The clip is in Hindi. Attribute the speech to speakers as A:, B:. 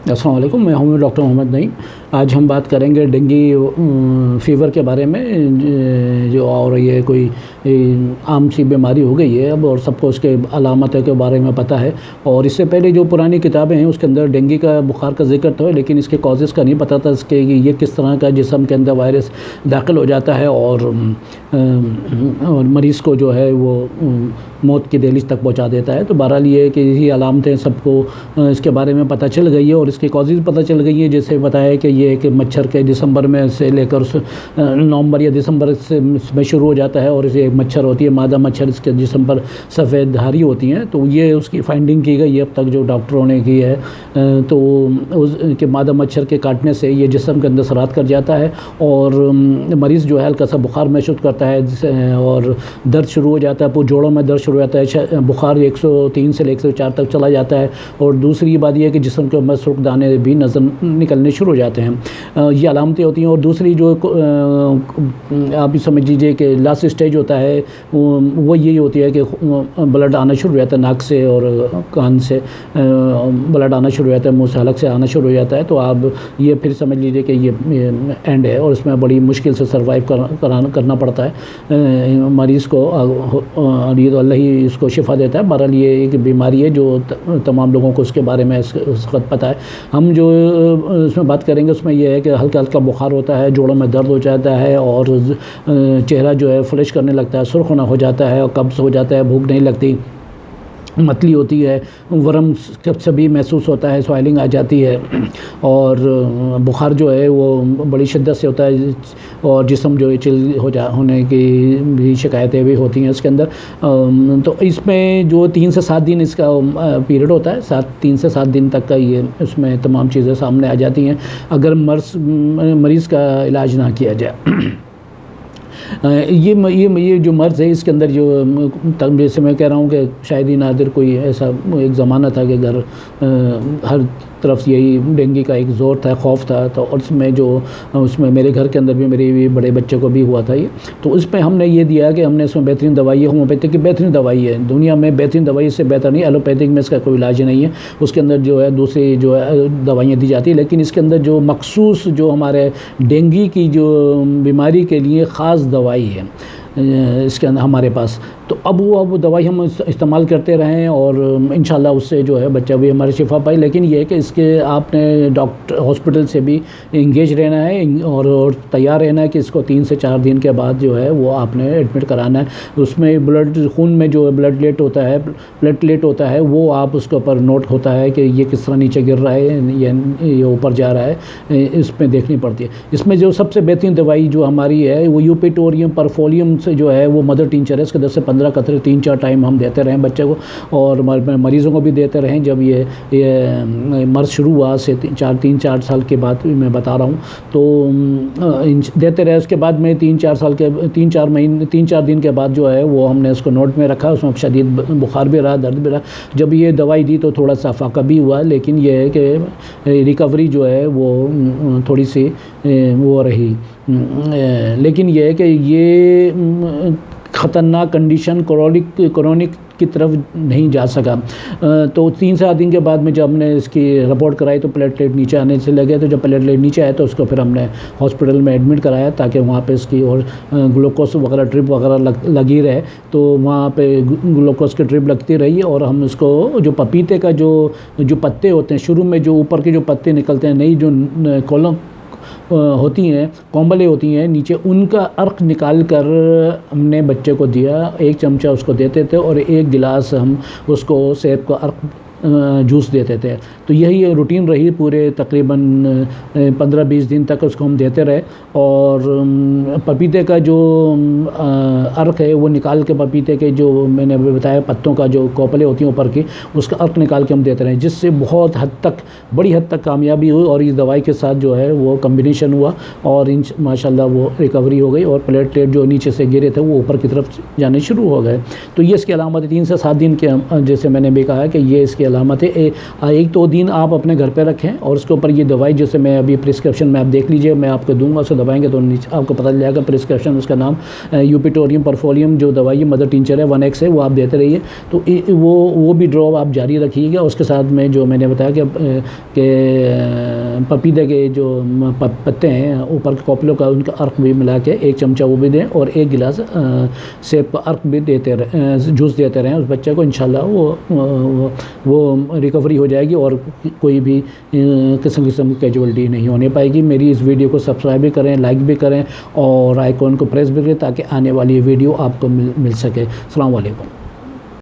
A: अस्सलाम वालेकुम, मैं हूँ डॉक्टर मोहम्मद नईम। आज हम बात करेंगे डेंगू फ़ीवर के बारे में, जो और ये कोई आम सी बीमारी हो गई है अब, और सबको उसके अलामतों के बारे में पता है। और इससे पहले जो पुरानी किताबें हैं उसके अंदर डेंगू का बुखार का जिक्र तो है, लेकिन इसके कॉजेज़ का नहीं पता था इसके ये किस तरह का जिस्म के अंदर वायरस दाखिल हो जाता है और मरीज़ को जो है वो मौत की दहलीज तक पहुंचा देता है। तो बहरहाल ये कि यही अलामतें सबको इसके बारे में पता चल गई है और इसकी कॉजेज़ पता चल गई है। जैसे बताया कि ये एक मच्छर के दिसंबर में से लेकर नवंबर या दिसंबर में शुरू हो जाता है, और इसे एक मच्छर होती है मादा मच्छर, इसके जिस्म पर सफ़ेद धारी होती हैं। तो ये उसकी फाइंडिंग की गई है अब तक जो डॉक्टरों ने की है। तो उसके मादा मच्छर के काटने से ये जिस्म के अंदर सरात कर जाता है और मरीज़ जो है हल्का सा बुखार महसूस करता है और दर्द शुरू हो जाता है, पूरे जोड़ों में दर्द शुरू हो जाता है, बुखार 103 से 104 तक चला जाता है। और दूसरी बात यह है कि जिस्म के अंदर सुर्ख दाने भी नज़र निकलने शुरू हो जाते हैं। ये अलामतें होती हैं। और दूसरी जो आप भी समझ लीजिए कि लास्ट स्टेज होता है वो यही होती है कि ब्लड आना शुरू हो जाता है नाक से और कान से, ब्लड आना शुरू हो जाता है, मुँह से हलक से आना शुरू हो जाता है। तो आप ये फिर समझ लीजिए कि ये एंड है और इसमें बड़ी मुश्किल से सर्वाइव करना पड़ता है मरीज़ को। और ये तो अल्लाह ही इसको शिफा देता है। बहरहाल ये एक बीमारी है जो तमाम लोगों को उसके बारे में इस वक्त पता है। हम जो इसमें बात करेंगे उसमें यह है कि हल्का हल्का बुखार होता है, जोड़ों में दर्द हो जाता है और चेहरा जो है फ्लैश करने लगता है, सुर्ख होना हो जाता है और कब्ज़ हो जाता है, भूख नहीं लगती, मतली होती है, वर्म सभी महसूस होता है, स्वेलिंग आ जाती है और बुखार जो है वो बड़ी शिद्दत से होता है और जिस्म जो है चिल होने की भी शिकायतें भी होती हैं इसके अंदर। तो इसमें जो 3 से 7 दिन इसका पीरियड होता है, 3 से 7 दिन तक का ये इसमें तमाम चीज़ें सामने आ जाती हैं अगर मरीज़ का इलाज ना किया जाए। ये जो मर्ज़ है इसके अंदर जो जैसे मैं कह रहा हूँ कि शायद ही नादिर कोई ऐसा एक ज़माना था कि अगर हर तरफ यही डेंगू का एक ज़ोर था, खौफ था। तो उसमें मेरे घर के अंदर भी मेरे भी बड़े बच्चे को भी हुआ था ये। तो उसमें हमने ये दिया कि हमने इसमें बेहतरीन दवाई है, होम्योपैथिक की बेहतरीन दवाई है, दुनिया में बेहतरीन दवाई इससे बेहतर नहीं, एलोपैथिक में इसका कोई इलाज नहीं है। उसके अंदर जो है दूसरी जो है दवाइयाँ दी जाती है, लेकिन इसके अंदर जो मखसूस जो हमारे डेंगू की जो बीमारी के लिए ख़ास दवाई है इसके अंदर हमारे पास। तो अब वो दवाई हम इस्तेमाल करते रहें और इंशाल्लाह उससे जो है बच्चा भी हमारे शिफा पाए। लेकिन ये है कि इसके आपने डॉक्टर हॉस्पिटल से भी इंगेज रहना है और तैयार रहना है कि इसको 3 से 4 दिन के बाद जो है वो आपने एडमिट कराना है। उसमें ब्लड खून में जो प्लेटलेट होता है वो आप उसके ऊपर नोट होता है कि ये किस तरह नीचे गिर रहा है या ये ऊपर जा रहा है, इसमें देखनी पड़ती है। इसमें जो सबसे बेहतरीन दवाई जो हमारी है वो यूपिटोरियम परफोलियम से जो है वो मदर टिंचर है। इसके 10 से 15 कतरे 3-4 टाइम हम देते रहें बच्चे को और मरीज़ों को भी देते रहें। जब ये मर्ज़ शुरू हुआ से 3-4 साल के बाद मैं बता रहा हूँ, तो देते रहे। उसके बाद में 3-4 दिन के बाद जो है वो हमने उसको नोट में रखा। उसमें शदीद बुखार भी रहा, दर्द भी रहा। जब ये दवाई दी तो थोड़ा सा फाका भी हुआ, लेकिन ये है कि रिकवरी जो है वो थोड़ी सी वो रही। लेकिन ये है कि ये ख़तरनाक कंडीशन क्रोनिक की तरफ नहीं जा सका। तो 3 से 7 दिन के बाद में जब हमने इसकी रिपोर्ट कराई तो प्लेटलेट नीचे आने से लगे। तो जब प्लेटलेट नीचे आए तो उसको फिर हमने हॉस्पिटल में एडमिट कराया ताकि वहाँ पे इसकी और ग्लूकोज वगैरह ड्रिप वगैरह लगी रहे। तो वहाँ पे ग्लूकोज की ड्रिप लगती रही और हम इसको जो पपीते का जो पत्ते होते हैं शुरू में, जो ऊपर के जो पत्ते निकलते हैं, नई जो कॉलम होती हैं, कोंबलें होती हैं नीचे, उनका अर्क निकाल कर हमने बच्चे को दिया। 1 चमचा उसको देते थे और 1 गिलास हम उसको सेब का अर्क जूस देते थे। तो यही रूटीन रही पूरे तकरीबन 15-20 दिन तक उसको हम देते रहे। और पपीते का जो अर्क है वो निकाल के, पपीते के जो मैंने बताया पत्तों का जो कोपले होती हैं ऊपर की, उसका अर्क निकाल के हम देते रहे, जिससे बहुत हद तक, बड़ी हद तक कामयाबी हुई। और इस दवाई के साथ जो है वो कम्बिनेशन हुआ और माशाल्लाह वो रिकवरी हो गई और प्लेटलेट जो नीचे से गिरे थे वो ऊपर की तरफ जाने शुरू हो गए। तो ये इसकी अलामत 3 से 7 दिन के, जैसे मैंने भी कहा कि ये इसकी की अलामत है। एक 2 दिन आप अपने घर पे रखें और उसके ऊपर ये दवाई जैसे मैं अभी प्रिस्क्रिप्शन में आप देख लीजिए, मैं आपको दूंगा, उसे दबाएंगे तो नीचे आपको पता चल जाएगा प्रिस्क्रिप्शन, उसका नाम यूपिटोरियम परफोलियम जो दवाई मदर टिंचर है 1x है, वो आप देते रहिए। तो वो भी ड्रॉप आप जारी रखिएगा। उसके साथ में जो मैंने बताया कि पपीते के जो पत्ते हैं ऊपर के कॉपलों का, उनका अर्क भी मिला के 1 चमचा वो भी दें और 1 गिलास सेब का अर्क भी देते रहें, जूस देते रहें उस बच्चे को। इंशाल्लाह वो रिकवरी हो जाएगी और कोई भी किस्म की कैजुअलिटी नहीं होने पाएगी। मेरी इस वीडियो को सब्सक्राइब भी करें, लाइक भी करें और आइकॉन को प्रेस भी करें ताकि आने वाली वीडियो आपको मिल सके। अस्सलाम वालेकुम।